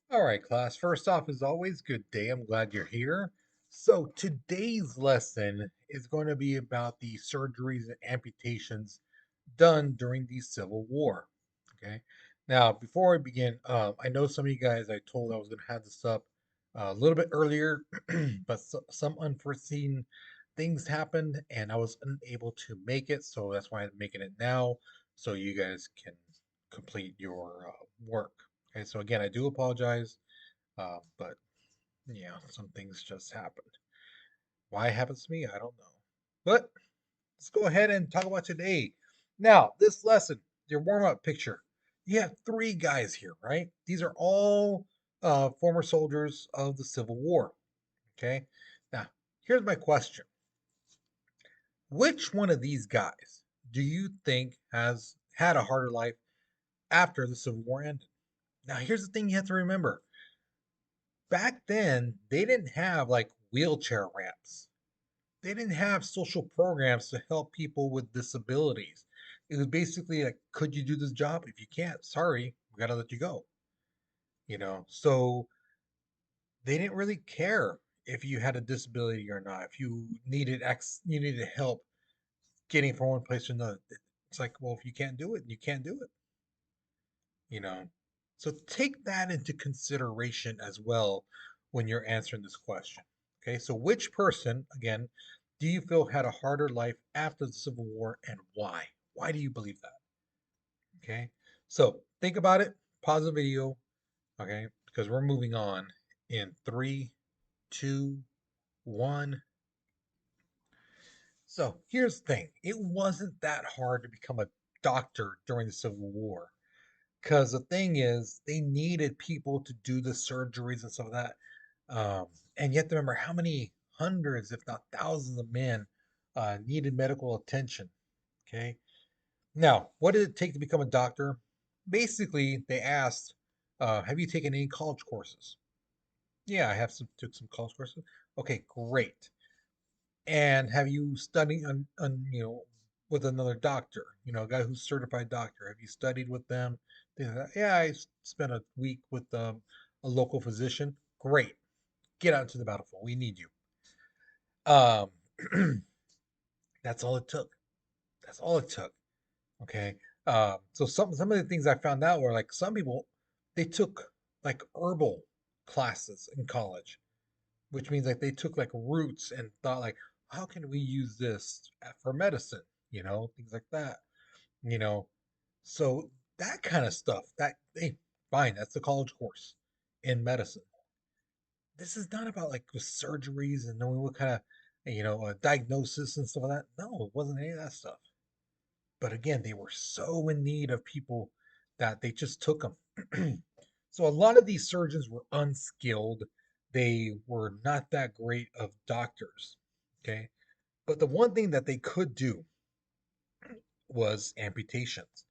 All right, class. First off, as always, good day. I'm glad you're here. So, today's lesson is going to be about the surgeries and amputations done during the Civil War. Okay. Now, before I begin, I know some of you guys I told I was going to have this up a little bit earlier, but some unforeseen things happened and I was unable to make it. So, that's why I'm making it now so you guys can complete your work. Okay. So, again, I do apologize. But yeah, some things just happened. Why it happens to me, I don't know. But let's go ahead and talk about today. Now, this lesson, your warm up picture. You have three guys here, right? These are all former soldiers of the Civil War. Okay. Now, here's my question: which one of these guys do you think has had a harder life after the Civil War ended? Now, here's the thing you have to remember: back then, they didn't have like wheelchair ramps. They didn't have social programs to help people with disabilities. It was basically like, could you do this job? If you can't, sorry, we gotta let you go. So they didn't really care if you had a disability or not. If you needed help getting from one place to another. It's like, well, if you can't do it, you can't do it. You know. So take that into consideration as well when you're answering this question. Okay, so which person, again, do you feel had a harder life after the Civil War and why? Why do you believe that? Okay, so think about it, pause the video, okay, because we're moving on in three, two, one. So here's the thing: it wasn't that hard to become a doctor during the Civil War. Because the thing is, they needed people to do the surgeries and stuff like that. And you have to remember how many hundreds, if not thousands, of men needed medical attention. Okay. Now, what did it take to become a doctor? Basically, they asked, "Have you taken any college courses?" Yeah, I have took some college courses. Okay, great. And have you studied with another doctor, a guy who's certified doctor? Have you studied with them? Yeah, I spent a week with a local physician. Great. Get out to the battlefield. We need you. Um, that's all it took. That's all it took. Okay. So some of the things I found out were like some people they took like herbal classes in college, which means like they took like roots and thought like, how can we use this for medicine? Things like that. You know, so that kind of stuff. That hey, fine, that's the college course in medicine. This is not about like the surgeries and knowing what kind of diagnosis and stuff like that. No, it wasn't any of that stuff. But again, they were so in need of people that they just took them. So a lot of these surgeons were unskilled. They were not that great of doctors. Okay. But the one thing that they could do was amputations,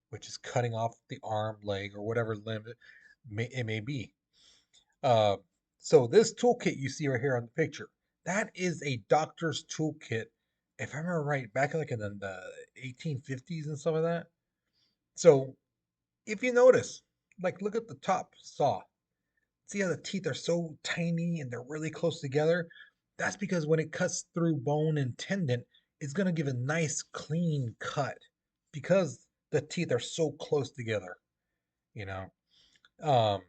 which is cutting off the arm, leg, or whatever limb it may be. Uh, so this toolkit you see right here on the picture, that is a doctor's toolkit. If I remember right, back like in the 1850s and stuff like that. So if you notice, like look at the top saw. See how the teeth are so tiny and they're really close together? That's because when it cuts through bone and tendon, it's going to give a nice clean cut because the teeth are so close together, you know. Um,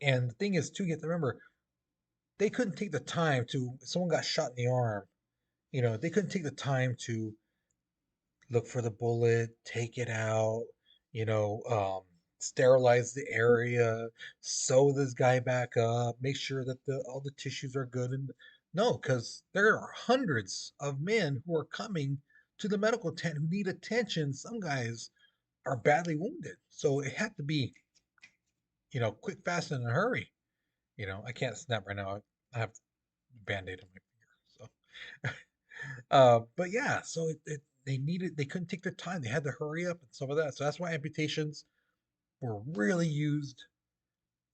and the thing is, too, you have to remember, they couldn't take the time to, if someone got shot in the arm, they couldn't take the time to look for the bullet, take it out, sterilize the area, sew this guy back up, make sure that all the tissues are good. And no, because there are hundreds of men who are coming to the medical tent who need attention. Some guys are badly wounded, so it had to be, quick, fast, and in a hurry. I can't snap right now. I have a band-aid on my finger, so but yeah, so they couldn't take their time. They had to hurry up and some of that. So that's why amputations were really used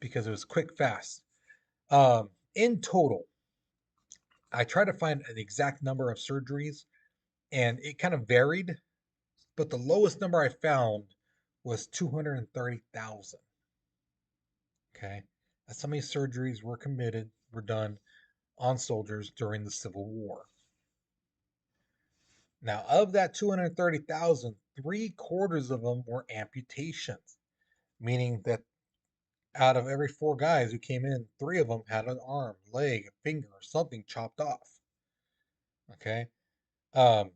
because it was quick, fast. In total, I tried to find an exact number of surgeries and it kind of varied, but the lowest number I found was 230,000. Okay. That's how many surgeries were done on soldiers during the Civil War. Now, of that 230,000, three-quarters of them were amputations, meaning that out of every four guys who came in, three of them had an arm, leg, a finger, or something chopped off. Okay. Um,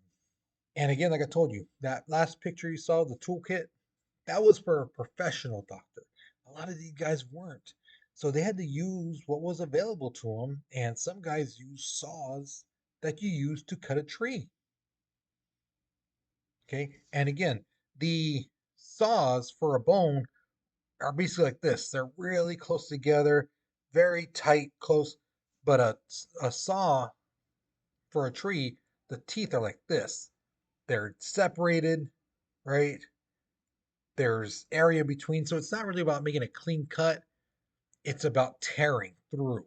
and again, like I told you, that last picture you saw, the toolkit, that was for a professional doctor. A lot of these guys weren't. So they had to use what was available to them, and some guys use saws that you use to cut a tree. Okay. And again, the saws for a bone are basically like this. They're really close together, very tight, close. But a saw for a tree, the teeth are like this. They're separated, right? There's area between. So it's not really about making a clean cut. It's about tearing through.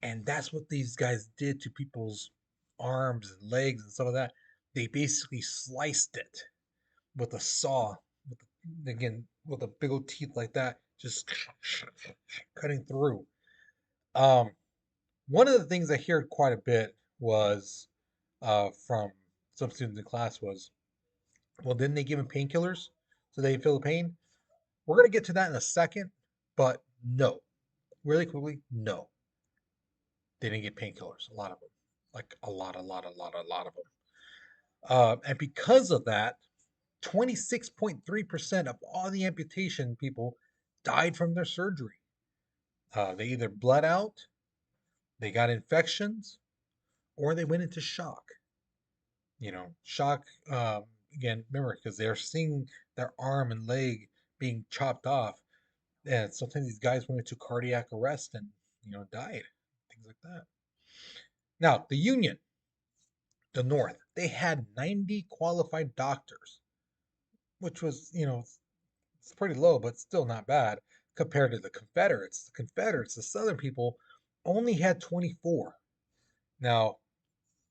And that's what these guys did to people's arms and legs and some of that. They basically sliced it with a saw, with again with a big old teeth like that, just cutting through. Um, One of the things I heard quite a bit was from some students in class was, well, didn't they give them painkillers so they feel the pain? We're gonna get to that in a second, but no, really quickly, no, they didn't get painkillers. A lot of them, like a lot of them. And because of that, 26.3% of all the amputation people died from their surgery. They either bled out, they got infections, or they went into shock. Shock, again, remember, because they're seeing their arm and leg being chopped off. And sometimes these guys went into cardiac arrest and, died, things like that. Now, the Union, the North, they had 90 qualified doctors, which was, it's pretty low, but still not bad compared to the Confederates. The Confederates, the Southern people, only had 24. Now,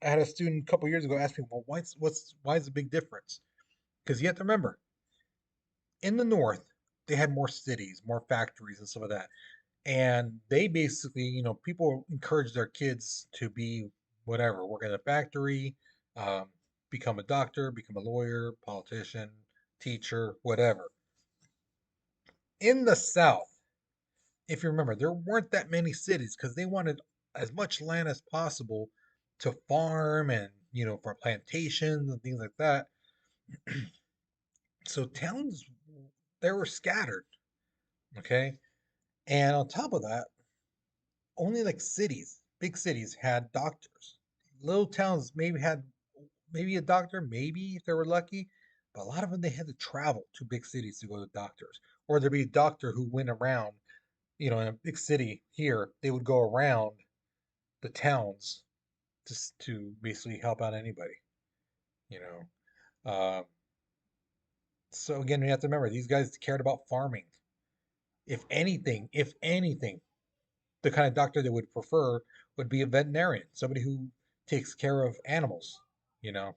I had a student a couple years ago ask me, well, why is the big difference? Because you have to remember, in the North, they had more cities, more factories, and some of that. And they basically, people encourage their kids to be whatever, work at a factory, um, become a doctor, become a lawyer, politician, teacher, whatever. In the South, if you remember, there weren't that many cities because they wanted as much land as possible to farm and, for plantations and things like that. So towns, they were scattered, okay? And on top of that, only like cities, big cities had doctors. Little towns maybe a doctor, maybe if they were lucky, but a lot of them they had to travel to big cities to go to doctors. Or there'd be a doctor who went around, in a big city here, they would go around the towns to basically help out anybody, you know. So again, we have to remember these guys cared about farming. If anything, the kind of doctor they would prefer would be a veterinarian, somebody who takes care of animals, you know.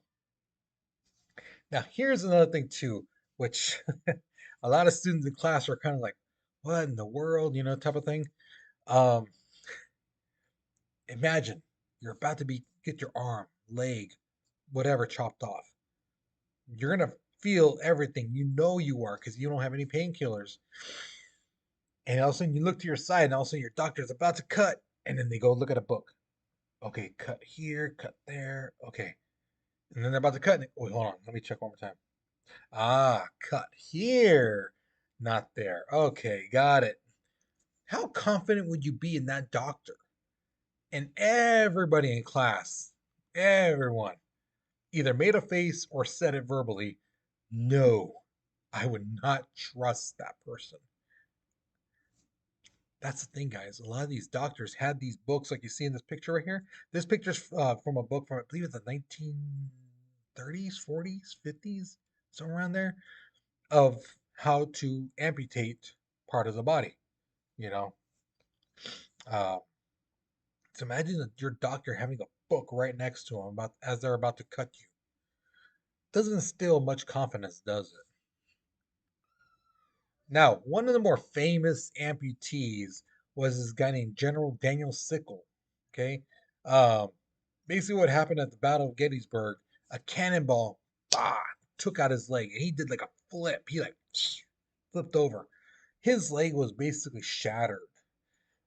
Now, here's another thing too, which a lot of students in class are kind of like, what in the world, type of thing. Um, Imagine you're about to be get your arm, leg, whatever chopped off. You're gonna feel everything. You know you are because you don't have any painkillers. And all of a sudden you look to your side, and all of a sudden your doctor's about to cut, and then they go look at a book. Okay, cut here, cut there. Okay, and then they're about to cut. Wait, hold on. Let me check one more time. Ah, cut here, not there. Okay, got it. How confident would you be in that doctor? And everybody in class, everyone, either made a face or said it verbally. No, I would not trust that person. That's the thing, guys. A lot of these doctors had these books, like you see in this picture right here. This picture's from a book from, I believe, it's the 1930s, 40s, 50s, somewhere around there, of how to amputate part of the body. You know, uh, so imagine your doctor having a book right next to him about as they're about to cut you. Doesn't instill much confidence, does it? Now, one of the more famous amputees was this guy named General Daniel Sickle. Okay, um, basically what happened at the Battle of Gettysburg, a cannonball, bah, took out his leg, and he did like a flip. He like flipped over. His leg was basically shattered.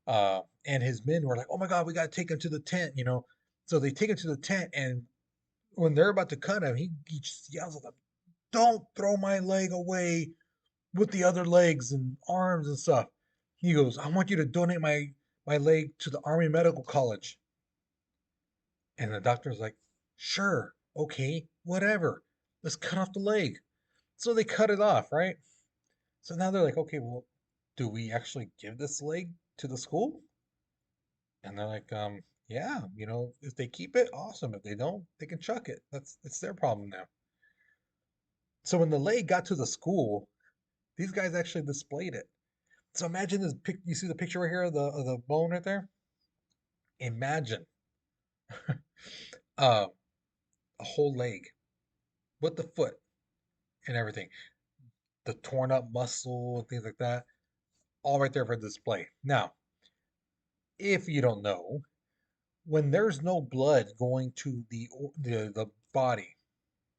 And his men were like, "Oh my God, we gotta take him to the tent," you know. So they take him to the tent, and when they're about to cut him, he just yells at them, "Don't throw my leg away with the other legs and arms and stuff." He goes, "I want you to donate my leg to the Army Medical College." And the doctor's like, "Sure, okay, whatever. Let's cut off the leg." So they cut it off, right? So now they're like, "Okay, well, do we actually give this leg to the school?" And they're like, yeah, you know, if they keep it, awesome. If they don't, they can chuck it. It's their problem now. So when the leg got to the school, these guys actually displayed it. So imagine this pic. You see the picture right here of the bone right there. Imagine uh, a whole leg with the foot and everything, the torn up muscle and things like that, all right there for display. Now, if you don't know, when there's no blood going to the body,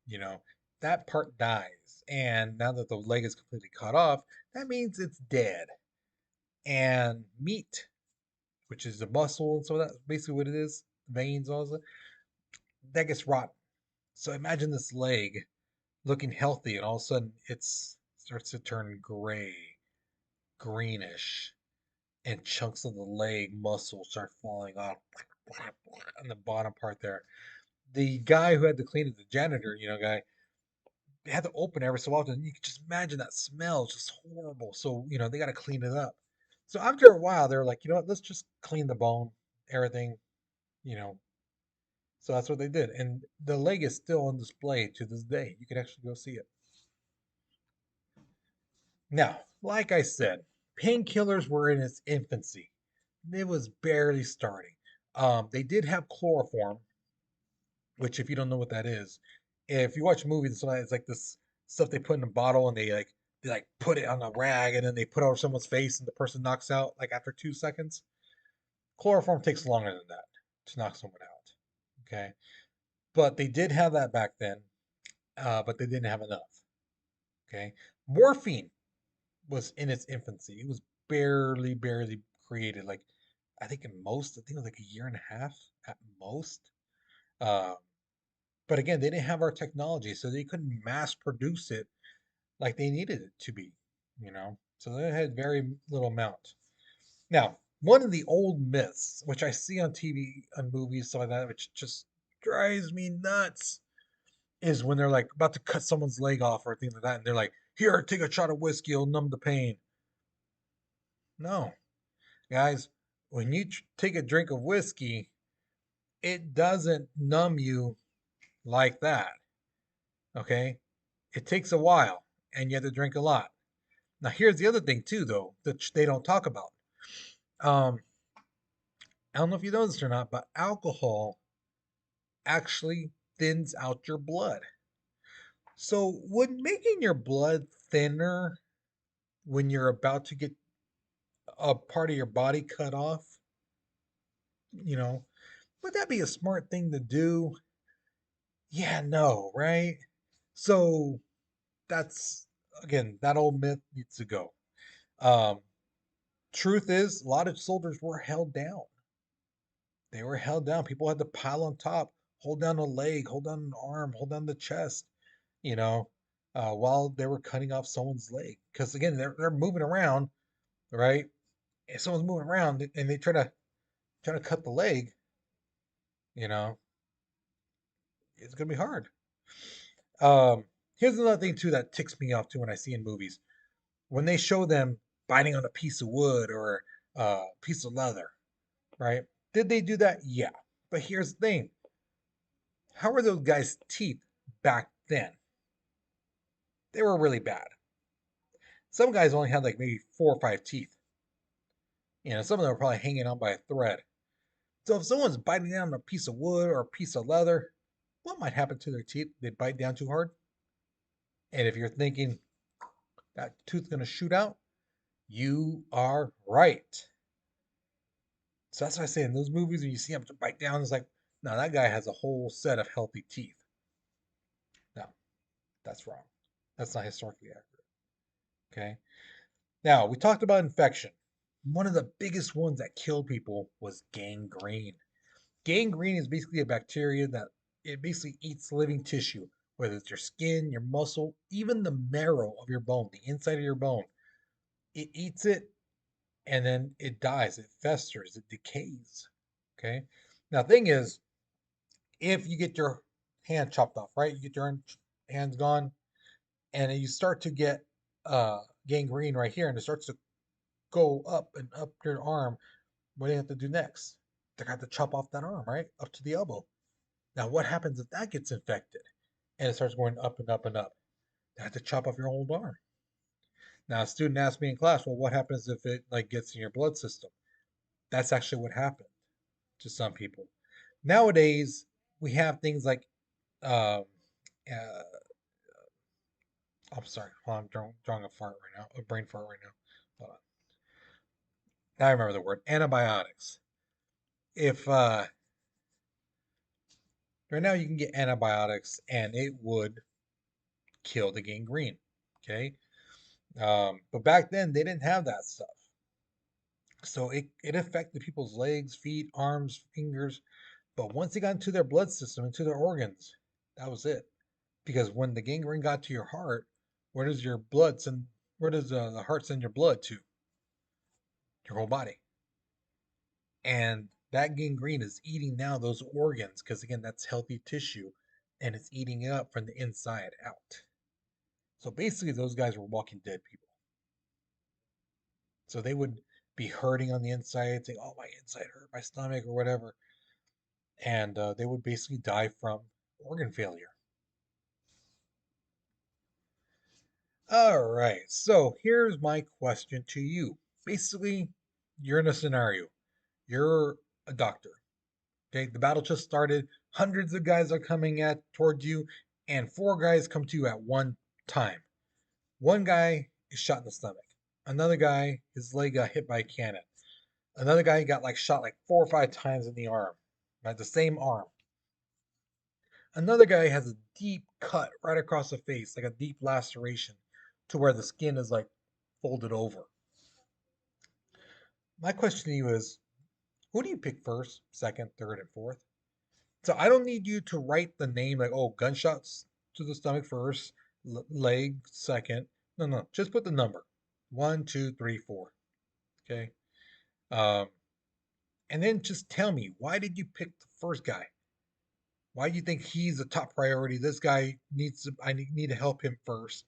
you know, that part dies. And now that the leg is completely cut off, that means it's dead. And meat, which is the muscle and so that's basically what it is, veins, all that, that gets rotten. So imagine this leg looking healthy, and all of a sudden it starts to turn gray, greenish, and chunks of the leg muscle start falling off on the bottom part there. The guy who had to clean it, the janitor, you know, guy, they had to open every so often. You can just imagine that smell, just horrible. So, you know, they got to clean it up. So after a while, they're like, you know what, let's just clean the bone, everything, you know. So that's what they did. And the leg is still on display to this day. You can actually go see it. Now, like I said, painkillers were in its infancy. It was barely starting. They did have chloroform, which if you don't know what that is, if you watch movies, it's like this stuff they put in a bottle and they like put it on a rag and then they put it over someone's face and the person knocks out like after 2 seconds. Chloroform takes longer than that to knock someone out. Okay, but they did have that back then, but they didn't have enough. Okay, morphine was in its infancy. It was barely created. Like I think it was like a year and a half at most. Uh, But again, they didn't have our technology, so they couldn't mass produce it like they needed it to be, you know? So they had very little amount. Now, one of the old myths, which I see on TV and movies, stuff like that, which just drives me nuts, is when they're like about to cut someone's leg off or things like that, and they're like, "Here, take a shot of whiskey, it'll numb the pain." No, guys, when you take a drink of whiskey, it doesn't numb you like that. Okay, it takes a while, and you have to drink a lot. Now, here's the other thing too, though, that they don't talk about. Um, I don't know if you know this or not, but alcohol actually thins out your blood. So, would making your blood thinner when you're about to get a part of your body cut off, you know, would that be a smart thing to do? Yeah, no, right? So that's again that old myth needs to go. Um, Truth is, a lot of soldiers were held down. They were held down. People had to pile on top, hold down a leg, hold down an arm, hold down the chest, you know, while they were cutting off someone's leg. Because again, they're moving around, right? If someone's moving around and they try to cut the leg, you know, it's gonna be hard. Um, Here's another thing too that ticks me off too when I see in movies when they show them biting on a piece of wood or a piece of leather, right? Did they do that? Yeah. But here's the thing: how were those guys' teeth back then? They were really bad. Some guys only had like maybe 4 or 5 teeth. You know, some of them were probably hanging on by a thread. So if someone's biting down on a piece of wood or a piece of leather, what might happen to their teeth? They bite down too hard. And if you're thinking that tooth's going to shoot out. You are right. So that's what I say in those movies when you see him bite down, it's like, no, that guy has a whole set of healthy teeth. No, that's wrong. That's not historically accurate. Okay. Now, we talked about infection. One of the biggest ones that killed people was gangrene. Gangrene is basically a bacteria that it basically eats living tissue, whether it's your skin, your muscle, even the marrow of your bone, the inside of your bone. It eats it and then it dies, it festers, it decays. Okay. Now, the thing is, if you get your hand chopped off, right? You get your hands gone, and you start to get gangrene right here, and it starts to go up and up your arm. What do you have to do next? They got to chop off that arm, right? Up to the elbow. Now, what happens if that gets infected and it starts going up and up and up? They have to chop off your whole arm. Now, a student asked me in class, well, what happens if it like gets in your blood system? That's actually what happened to some people. Nowadays, we have things like, um, uh, I'm sorry, well, I'm drawing a fart right now, a brain fart right now. Hold on. Now I remember the word antibiotics. If right now you can get antibiotics and it would kill the gangrene. Okay. But back then they didn't have that stuff. So it affected people's legs, feet, arms, fingers. But once it got into their blood system, into their organs, that was it. Because when the gangrene got to your heart, where does your blood send? Where does the heart send your blood to? Your whole body. And that gangrene is eating now those organs because again, that's healthy tissue, and it's eating it up from the inside out. So basically, those guys were walking dead people. So they would be hurting on the inside, saying, "Oh, my inside hurt, my stomach, or whatever," and they would basically die from organ failure. All right. So here's my question to you. Basically, you're in a scenario. You're a doctor. Okay, the battle just started. Hundreds of guys are coming at towards you, and four guys come to you at one time. One guy is shot in the stomach. Another guy, his leg got hit by a cannon. Another guy got like shot like 4 or 5 times in the arm, right? The same arm. Another guy has a deep cut right across the face, like a deep laceration, to where the skin is like folded over. My question to you is, who do you pick first, second, third, and fourth? So I don't need you to write the name like, oh, gunshots to the stomach first, leg second. No, no, just put the number 1, 2, 3, 4. Okay. Um, and then just tell me, why did you pick the first guy? Why do you think he's a top priority? This guy needs to, I need to help him first.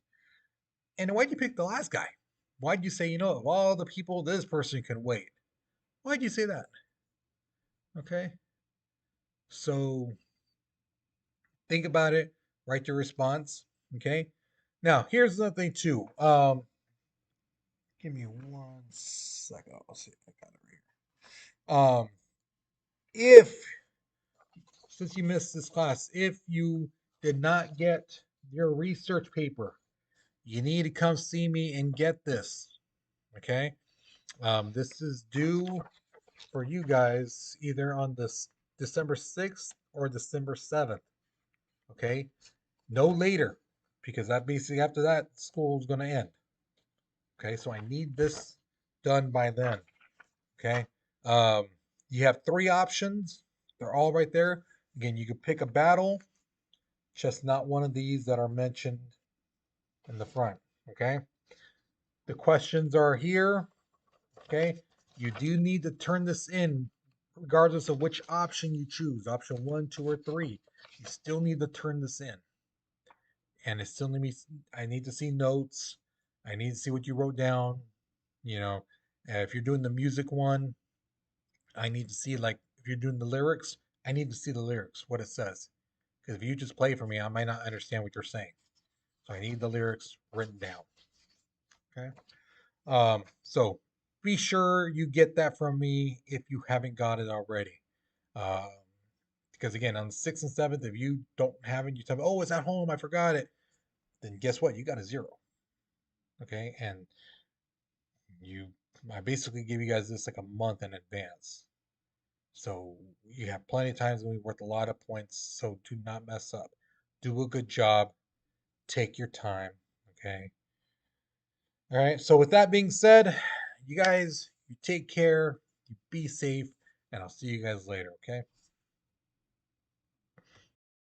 And why did you pick the last guy? Why did you say, of all the people, this person can wait? Why did you say that? Okay. So think about it, write your response. Okay. Now, here's another thing too. Give me 1 second. I'll see if I got it right here. If since you missed this class, if you did not get your research paper, you need to come see me and get this. Okay. This is due for you guys either on this December 6th or December 7th. Okay. No later, because that basically after that school is going to end. Okay, so I need this done by then. Okay, um, you have three options. They're all right there. Again, you could pick a battle, just not one of these that are mentioned in the front. Okay, the questions are here. Okay, you do need to turn this in, regardless of which option you choose, option 1, 2, or 3. You still need to turn this in, and it still need me. I need to see notes. I need to see what you wrote down. You know, if you're doing the music one, I need to see like if you're doing the lyrics, I need to see the lyrics, what it says. Because if you just play for me, I might not understand what you're saying. So I need the lyrics written down. Okay. So be sure you get that from me if you haven't got it already. Um, because again, on the 6th and 7th, if you don't have it, you tell me, oh, it's at home, I forgot it. Then guess what? You got a zero. Okay, and you, I basically give you guys this like a month in advance. So you have plenty of times when we worth a lot of points. So do not mess up. Do a good job. Take your time. Okay. All right. So with that being said, you guys, you take care, you be safe, and I'll see you guys later. Okay.